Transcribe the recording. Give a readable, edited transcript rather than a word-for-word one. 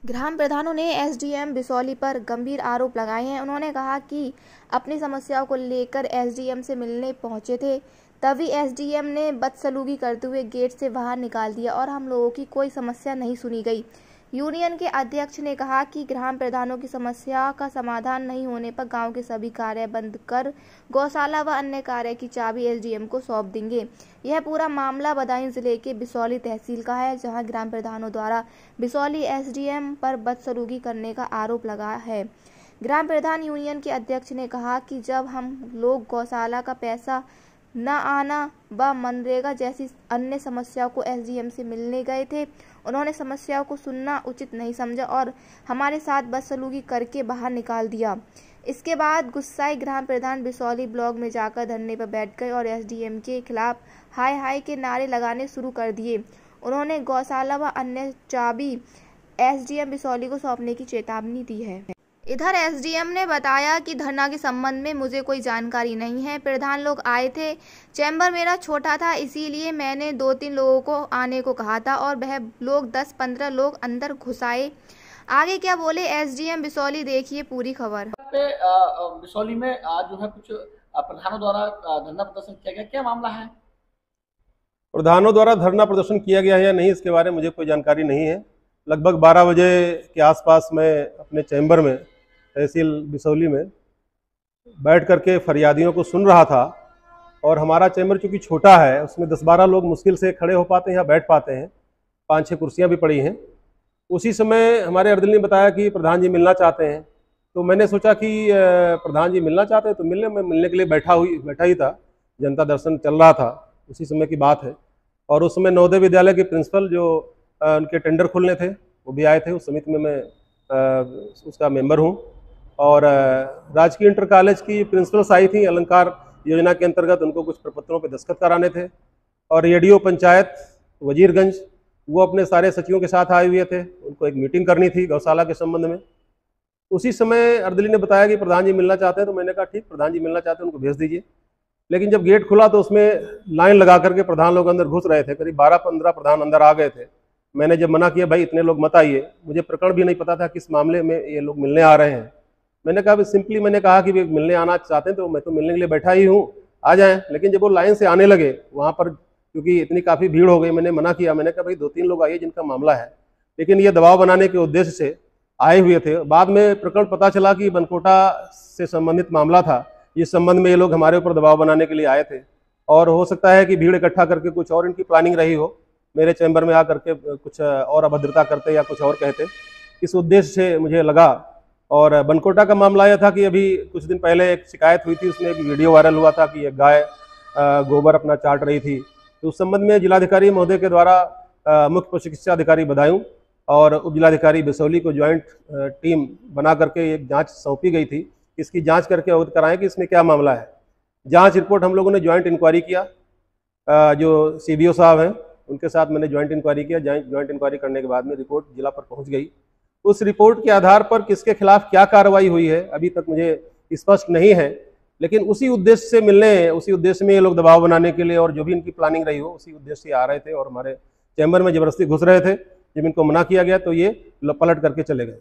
ग्राम प्रधानों ने एसडीएम बिसौली पर गंभीर आरोप लगाए हैं। उन्होंने कहा कि अपनी समस्याओं को लेकर एसडीएम से मिलने पहुंचे थे, तभी एसडीएम ने बदसलूकी करते हुए गेट से बाहर निकाल दिया और हम लोगों की कोई समस्या नहीं सुनी गई। यूनियन के अध्यक्ष ने कहा कि ग्राम प्रधानों की समस्या का समाधान नहीं होने पर गांव के सभी कार्य बंद कर गौशाला व अन्य कार्य की चाबी एसडीएम को सौंप देंगे। यह पूरा मामला बदायूं जिले के बिसौली तहसील का है, जहां ग्राम प्रधानों द्वारा बिसौली एसडीएम पर बदसलूकी करने का आरोप लगा है। ग्राम प्रधान यूनियन के अध्यक्ष ने कहा कि जब हम लोग गौशाला का पैसा न आना व मनरेगा जैसी अन्य समस्याओं को एसडीएम से मिलने गए थे, उन्होंने समस्याओं को सुनना उचित नहीं समझा और हमारे साथ बदसलूकी करके बाहर निकाल दिया। इसके बाद गुस्साए ग्राम प्रधान बिसौली ब्लॉक में जाकर धरने पर बैठ गए और एसडीएम के खिलाफ हाय हाय के नारे लगाने शुरू कर दिए। उन्होंने गौशाला व अन्य चाबी एसडीएम बिसौली को सौंपने की चेतावनी दी है। इधर एसडीएम ने बताया कि धरना के संबंध में मुझे कोई जानकारी नहीं है। प्रधान लोग आए थे, चैम्बर मेरा छोटा था, इसीलिए मैंने 2-3 लोगों को आने को कहा था और वह लोग 10-15 लोग अंदर घुस आए। आगे क्या बोले एसडीएम बिसौली, देखिए पूरी खबर। बिसौली में आज जो है कुछ प्रधानों द्वारा धरना प्रदर्शन किया गया, क्या मामला है? प्रधानों द्वारा धरना प्रदर्शन किया गया है या नहीं, इसके बारे में मुझे कोई जानकारी नहीं है। लगभग 12 बजे के आसपास मैं अपने चैम्बर में तहसील बिसौली में बैठ करके फरियादियों को सुन रहा था और हमारा चैम्बर चूँकि छोटा है, उसमें 10-12 लोग मुश्किल से खड़े हो पाते हैं या बैठ पाते हैं। 5-6 कुर्सियाँ भी पड़ी हैं। उसी समय हमारे अर्दल ने बताया कि प्रधान जी मिलना चाहते हैं, तो मैंने सोचा कि प्रधान जी मिलना चाहते हैं तो मिलने के लिए बैठा ही था। जनता दर्शन चल रहा था, उसी समय की बात है। और उस समय नवोदय विद्यालय के प्रिंसिपल जो उनके टेंडर खोलने थे वो भी आए थे। उस समिति में मैं उसका मेंबर हूँ। और राजकीय इंटर कॉलेज की प्रिंसिपल्स आई थी अलंकार योजना के अंतर्गत, उनको कुछ प्रपत्रों पे दस्तखत कराने थे। और रेडियो पंचायत वजीरगंज वो अपने सारे सचिवों के साथ आए हुए थे, उनको एक मीटिंग करनी थी गौशाला के संबंध में। उसी समय अर्दली ने बताया कि प्रधान जी मिलना चाहते हैं, तो मैंने कहा ठीक, प्रधान जी मिलना चाहते हैं उनको भेज दीजिए। लेकिन जब गेट खुला तो उसमें लाइन लगा करके प्रधान लोग अंदर घुस रहे थे। करीब 12-15 प्रधान अंदर आ गए थे। मैंने जब मना किया, भाई इतने लोग मत आइए, मुझे प्रकरण भी नहीं पता था किस मामले में ये लोग मिलने आ रहे हैं। मैंने कहा सिंपली मैंने कहा कि वे मिलने आना चाहते हैं तो मैं तो मिलने के लिए बैठा ही हूँ, आ जाएं। लेकिन जब वो लाइन से आने लगे वहाँ पर, क्योंकि इतनी काफ़ी भीड़ हो गई, मैंने मना किया। मैंने कहा भाई 2-3 लोग आइए जिनका मामला है। लेकिन ये दबाव बनाने के उद्देश्य से आए हुए थे। बाद में प्रकरण पता चला कि बनकोटा से संबंधित मामला था। इस संबंध में ये लोग हमारे ऊपर दबाव बनाने के लिए आए थे और हो सकता है कि भीड़ इकट्ठा करके कुछ और इनकी प्लानिंग रही हो, मेरे चैम्बर में आकर के कुछ और अभद्रता करते या कुछ और कहते, इस उद्देश्य से मुझे लगा। और बनकोटा का मामला यह था कि अभी कुछ दिन पहले एक शिकायत हुई थी, उसमें एक वीडियो वायरल हुआ था कि एक गाय गोबर अपना चाट रही थी। तो उस संबंध में जिलाधिकारी महोदय के द्वारा मुख्य प्रशिक्षा अधिकारी बदायूं और उप जिलाधिकारी बिसौली को ज्वाइंट टीम बना करके एक जाँच सौंपी गई थी। इसकी जाँच करके अवगत कराएं कि इसमें क्या मामला है। जाँच रिपोर्ट हम लोगों ने ज्वाइंट इंक्वायरी किया, जो CBO साहब हैं उनके साथ मैंने ज्वाइंट इंक्वायरी किया। ज्वाइंट इंक्वायरी करने के बाद में रिपोर्ट जिला पर पहुंच गई। उस रिपोर्ट के आधार पर किसके खिलाफ क्या कार्रवाई हुई है अभी तक मुझे स्पष्ट नहीं है। लेकिन उसी उद्देश्य से मिलने, उसी उद्देश्य में ये लोग दबाव बनाने के लिए और जो भी इनकी प्लानिंग रही हो उसी उद्देश्य से आ रहे थे और हमारे चैम्बर में जबरदस्ती घुस रहे थे। जब इनको मना किया गया तो ये पलट करके चले गए।